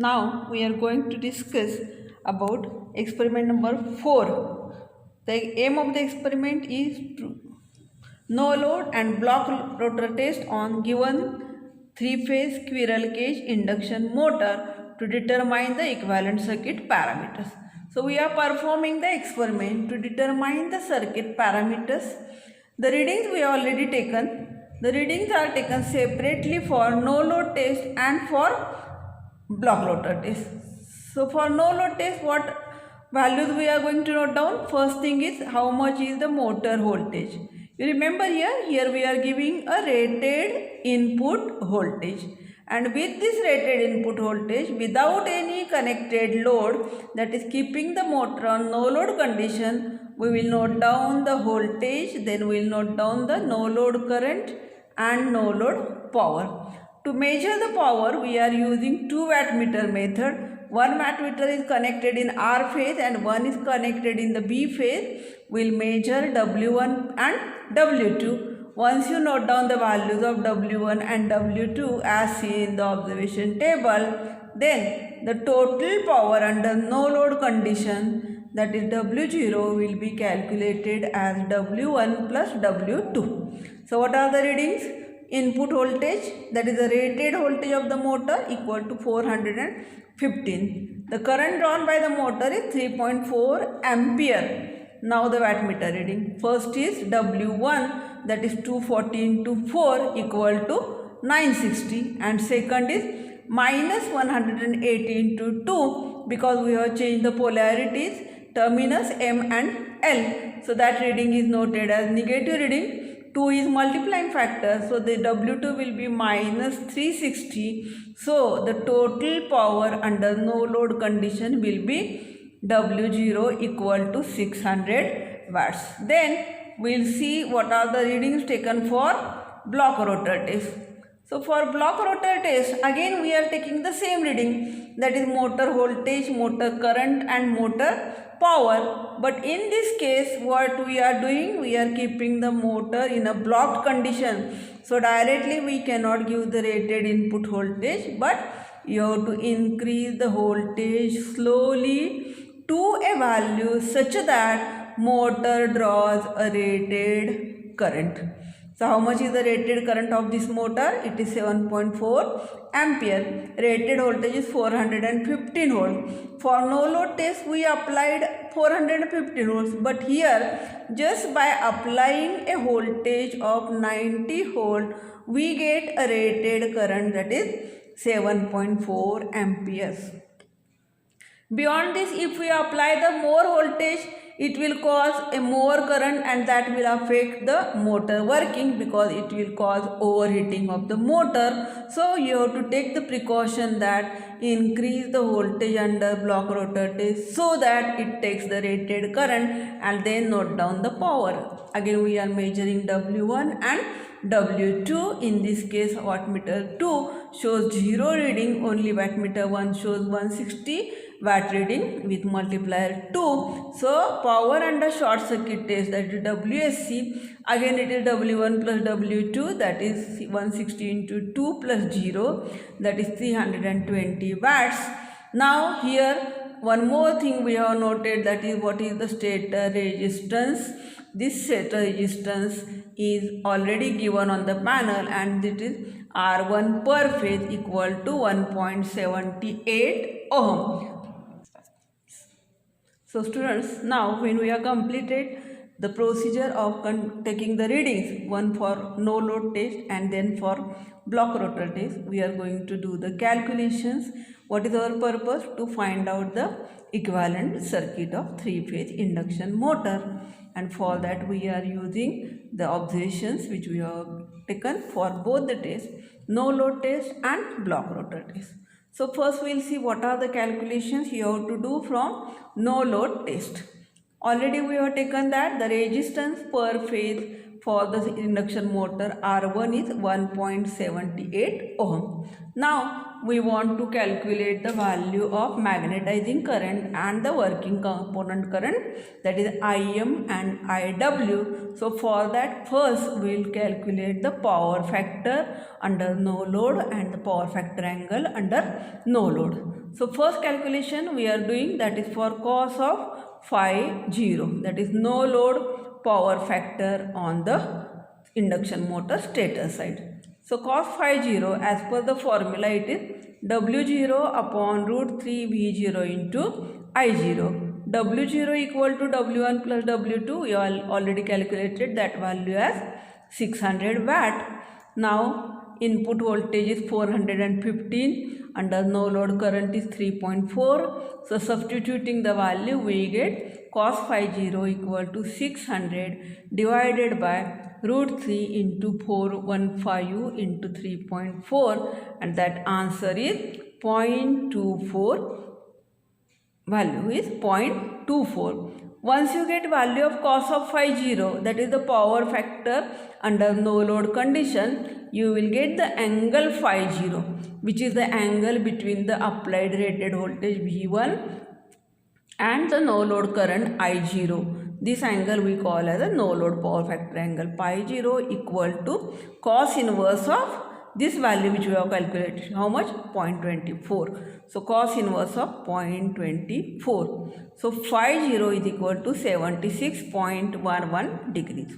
Now we are going to discuss about experiment number 4. The aim of the experiment is to no load and block rotor test on given 3-phase squirrel cage induction motor to determine the equivalent circuit parameters. So we are performing the experiment to determine the circuit parameters. The readings we have already taken. The readings are taken separately for no load test and for block rotor test. So for no load test, what values we are going to note down? First thing is how much is the motor voltage. You remember here we are giving a rated input voltage, and with this rated input voltage without any connected load, that is keeping the motor on no load condition, we will note down the voltage, then we will note down the no load current and no load power. To measure the power, we are using 2 wattmeter method. One wattmeter is connected in R phase and one is connected in the B phase. We will measure W1 and W2. Once you note down the values of W1 and W2 as seen in the observation table, then the total power under no load condition, that is W0, will be calculated as W1 plus W2. So what are the readings? Input voltage, that is the rated voltage of the motor, equal to 415. The current drawn by the motor is 3.4 ampere. Now the wattmeter reading. First is W1, that is 240 into 4 equal to 960, and second is minus 180 into 2 because we have changed the polarities, terminus M and L. So that reading is noted as negative reading. 2 is multiplying factor, so the W2 will be minus 360. So the total power under no load condition will be W0 equal to 600 watts. Then we will see what are the readings taken for block rotor test. So for block rotor test, again we are taking the same reading, that is motor voltage, motor current and motor power. But in this case what we are doing, we are keeping the motor in a blocked condition. So directly we cannot give the rated input voltage, but you have to increase the voltage slowly to a value such that motor draws a rated current. So how much is the rated current of this motor? It is 7.4 ampere. Rated voltage is 415 volts. For no load test we applied 415 volts, but here just by applying a voltage of 90 volt we get a rated current, that is 7.4 amperes. Beyond this, if we apply the more voltage, it will cause a more current and that will affect the motor working because it will cause overheating of the motor. So you have to take the precaution that increase the voltage under block rotor test so that it takes the rated current, and then note down the power. Again we are measuring W1 and W2. In this case wattmeter 2 shows 0 reading, only wattmeter 1 shows 160 watt reading with multiplier 2. So power under short circuit test, that is WSC, again it is W1 plus W2, that is 160 into 2 plus 0, that is 320 watts. Now here one more thing we have noted, that is what is the stator resistance. This stator resistance is already given on the panel and it is R1 per phase equal to 1.78 ohm. So students, now when we have completed the procedure of taking the readings, one for no load test and then for block rotor test, we are going to do the calculations. What is our purpose? To find out the equivalent circuit of 3-phase induction motor, and for that we are using the observations which we have taken for both the tests, no load test and block rotor test. So first we will see what are the calculations you have to do from no load test. Already we have taken that the resistance per phase for the induction motor R1 is 1.78 ohm. Now we want to calculate the value of magnetizing current and the working component current, that is Im and Iw. So for that first we will calculate the power factor under no load and the power factor angle under no load. So first calculation we are doing, that is for cos of phi 0, that is no load power factor on the induction motor stator side. So cos phi 0, as per the formula, it is W0 upon root 3 V0 into I0. W0 equal to W1 plus W2. We already calculated that value as 600 watt. Now input voltage is 415, under no load current is 3.4. So substituting the value, we get cos phi 0 equal to 600 divided by root 3 into 415 into 3.4, and that answer is 0.24. Value is 0.24. Once you get value of cos of phi 0, that is the power factor under no load condition, you will get the angle phi 0, which is the angle between the applied rated voltage V1 and the no load current I0. This angle we call as a no load power factor angle. Pi 0 equal to cos inverse of this value which we have calculated. How much? 0.24. So cos inverse of 0.24. So phi 0 is equal to 76.11 degrees.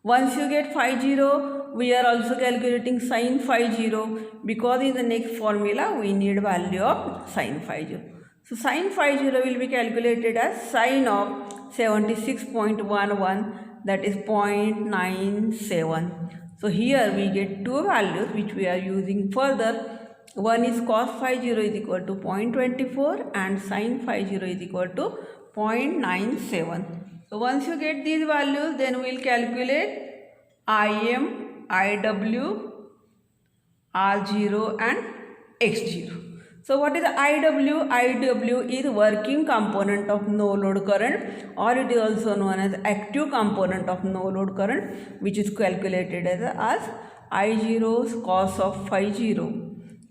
Once you get phi 0, we are also calculating sin phi 0, because in the next formula we need value of sin phi 0. So sin phi 0 will be calculated as sin of 76.11, that is 0.97. So here we get two values which we are using further. One is cos phi 0 is equal to 0.24 and sin phi 0 is equal to 0.97. So once you get these values, then we will calculate Im, Iw, R0 and X0. So what is IW? IW is working component of no load current, or it is also known as active component of no load current, which is calculated as I0 cos of phi 0.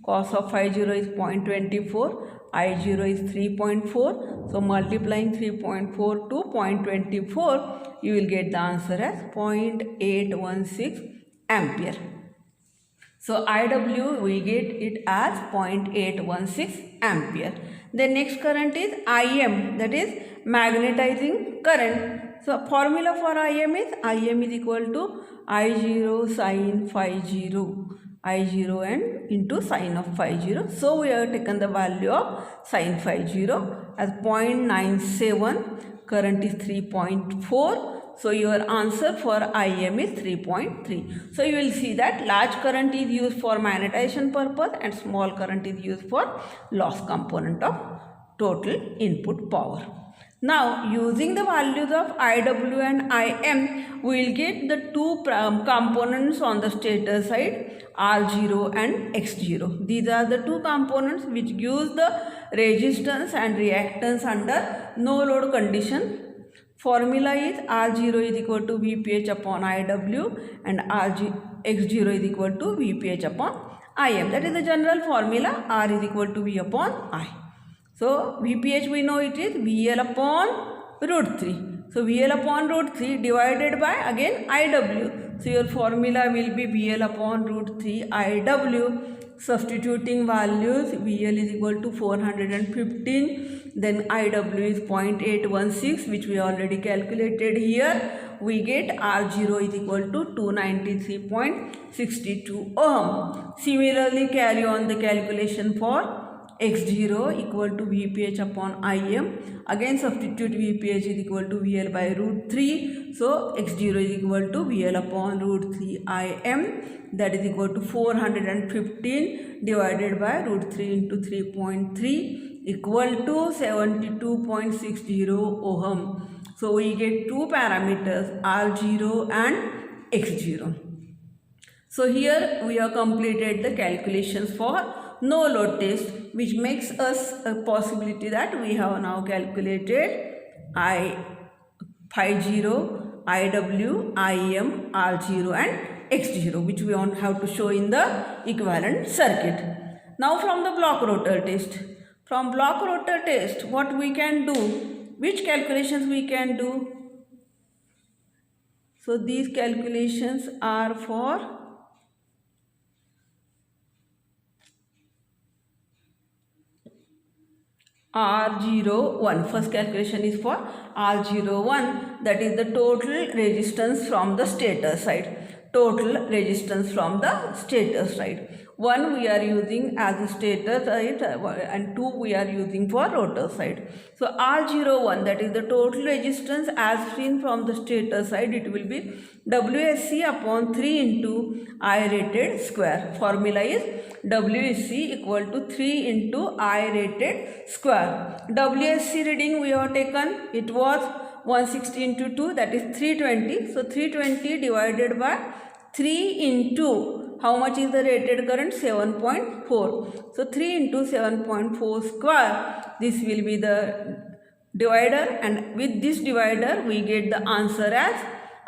Cos of phi 0 is 0.24, I0 is 3.4. So multiplying 3.4 to 0.24, you will get the answer as 0.816 ampere. So IW, we get it as 0.816 ampere. The next current is Im, that is magnetizing current. So formula for Im is equal to I0 sin phi 0. I0 and into sin of phi 0. So we have taken the value of sin phi 0 as 0.97. Current is 3.4. So your answer for Im is 3.3. So you will see that large current is used for magnetization purpose and small current is used for loss component of total input power. Now using the values of Iw and Im, we will get the two components on the stator side, R0 and X0. These are the two components which gives the resistance and reactance under no load condition. Formula is R0 is equal to Vph upon Iw and X0 is equal to Vph upon Im. That is the general formula. R is equal to V upon I. So Vph we know it is VL upon root 3. So VL upon root 3 divided by again Iw. So your formula will be VL upon root 3 Iw. Substituting values, VL is equal to 415, then Iw is 0.816, which we already calculated here. We get R0 is equal to 293.62 ohm. Similarly, carry on the calculation for X0 equal to Vph upon Im. Again substitute Vph is equal to VL by root 3. So X0 is equal to VL upon root 3 Im. That is equal to 415 divided by root 3 into 3.3 equal to 72.60 ohm. So we get two parameters, R0 and X0. So here we have completed the calculations for no load test, which makes us a possibility that we have now calculated phi 0, Iw, Im, R0 and X0, which we want have to show in the equivalent circuit. Now from the block rotor test. From block rotor test, what we can do? Which calculations we can do? So these calculations are for R01. First calculation is for R01, that is the total resistance from the stator side. Total resistance from the stator side. 1 we are using as the stator side and 2 we are using for rotor side. So R01, that is the total resistance as seen from the stator side, it will be WSC upon 3 into I rated square. Formula is WSC equal to 3 into I rated square. WSC reading we have taken, it was 160 into 2, that is 320. So 320 divided by 3 into how much is the rated current? 7.4. So 3 into 7.4 square, this will be the divider, and with this divider we get the answer as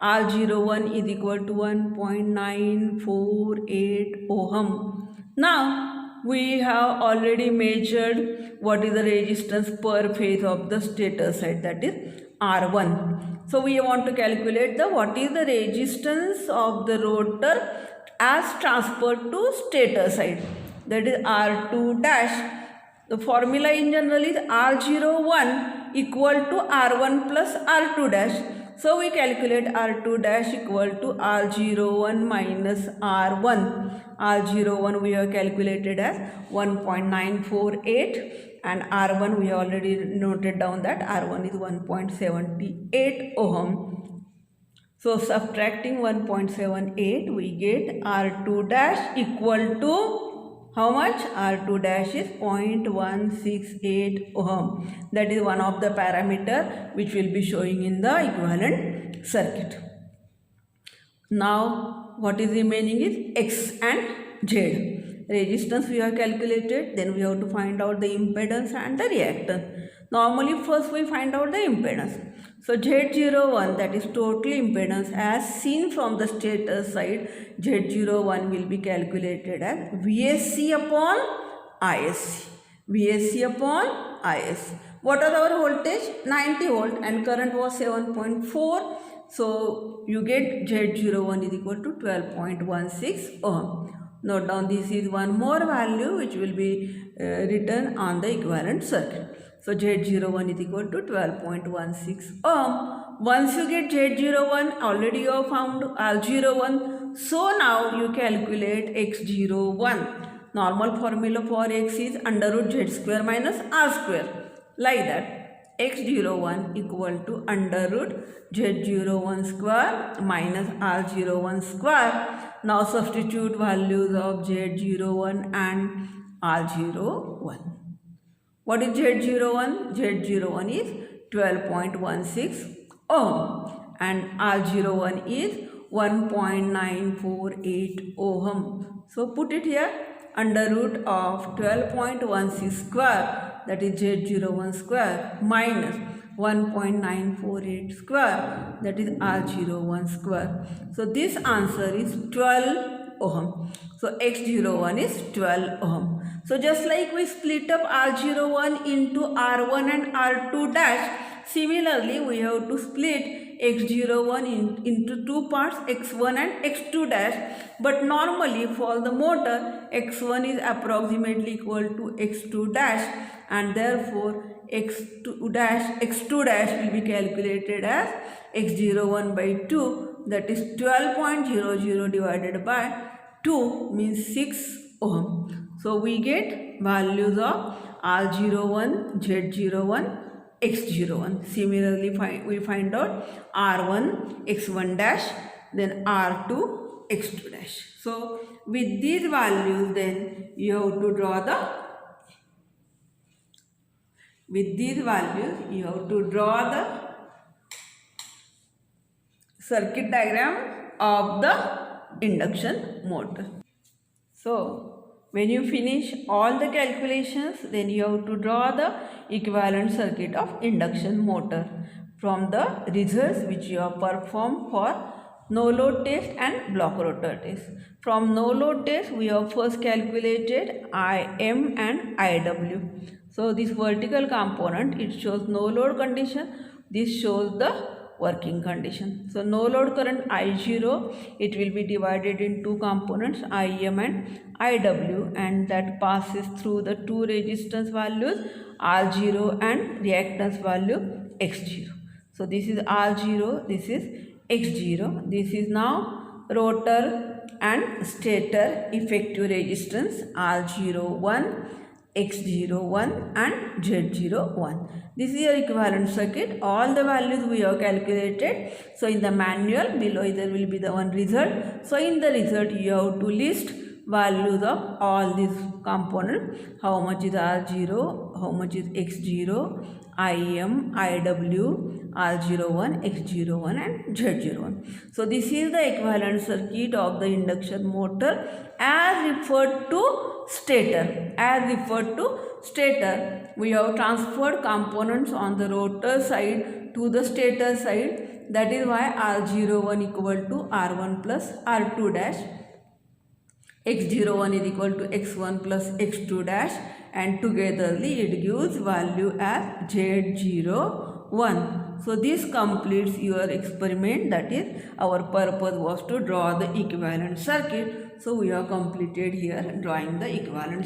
R01 is equal to 1.948 ohm. Now we have already measured what is the resistance per phase of the stator side, that is R1. So we want to calculate what is the resistance of the rotor as transferred to stator side, that is R2 dash. The formula in general is R01 equal to R1 plus R2 dash. So we calculate R2 dash equal to R01 minus R1. R01 we have calculated as 1.948 and R1 we have already noted down that R1 is 1.78 ohm. So subtracting 1.78 we get R2 dash equal to how much? R2 dash is 0.168 ohm. That is one of the parameter which will be showing in the equivalent circuit. Now what is remaining is X and Z. Resistance we have calculated, then we have to find out the impedance and the reactance. Normally first we find out the impedance. So Z01, that is total impedance as seen from the stator side, Z01 will be calculated as VSC upon ISC. VSC upon ISC. What are our voltage? 90 volt and current was 7.4. So you get Z01 is equal to 12.16 ohm. Note down, this is one more value which will be written on the equivalent circuit. So Z01 is equal to 12.16 ohm. Once you get Z01, already you have found R01. So now you calculate X01. Normal formula for X is under root Z square minus R square. Like that. X01 equal to under root Z01 square minus R01 square. Now substitute values of Z01 and R01. What is Z01? Z01 is 12.16 ohm and R01 is 1.948 ohm. So put it here, under root of 12.16 square, that is Z01 square, minus 1.948 square, that is R01 square. So this answer is 12 ohm. So X01 is 12 ohm. So just like we split up R01 into R1 and R2 dash, similarly we have to split X01 into two parts, X1 and X2 dash. But normally for the motor, X1 is approximately equal to X2 dash, and therefore X2 dash will be calculated as X01 by 2, that is 12.00 divided by 2 means 6 ohm. So we get values of R01, Z01, X01. Similarly, we find out R1, X1 dash, then R2, X2 dash. So with these values, then you have to draw the circuit diagram of the induction motor. So when you finish all the calculations, then you have to draw the equivalent circuit of induction motor from the results which you have performed for no load test and block rotor test. From no load test, we have first calculated IM and IW. So this vertical component, it shows no load condition. This shows the working condition. So no load current I0, it will be divided in two components, IM and IW, and that passes through the two resistance values R0 and reactance value X0. So this is R0, this is X0. This is now rotor and stator effective resistance R01, X01 and Z01. This is your equivalent circuit. All the values we have calculated. So in the manual below there will be the one result. So in the result you have to list values of all these components. How much is R0, how much is X0, IM, IW, R01, X01 and Z01. So this is the equivalent circuit of the induction motor as referred to stator. As referred to stator, we have transferred components on the rotor side to the stator side. That is why R01 equal to R1 plus R2 dash. X01 is equal to X1 plus X2 dash, and togetherly it gives value as Z01. So this completes your experiment. That is, our purpose was to draw the equivalent circuit. So we have completed here drawing the equivalent circuit.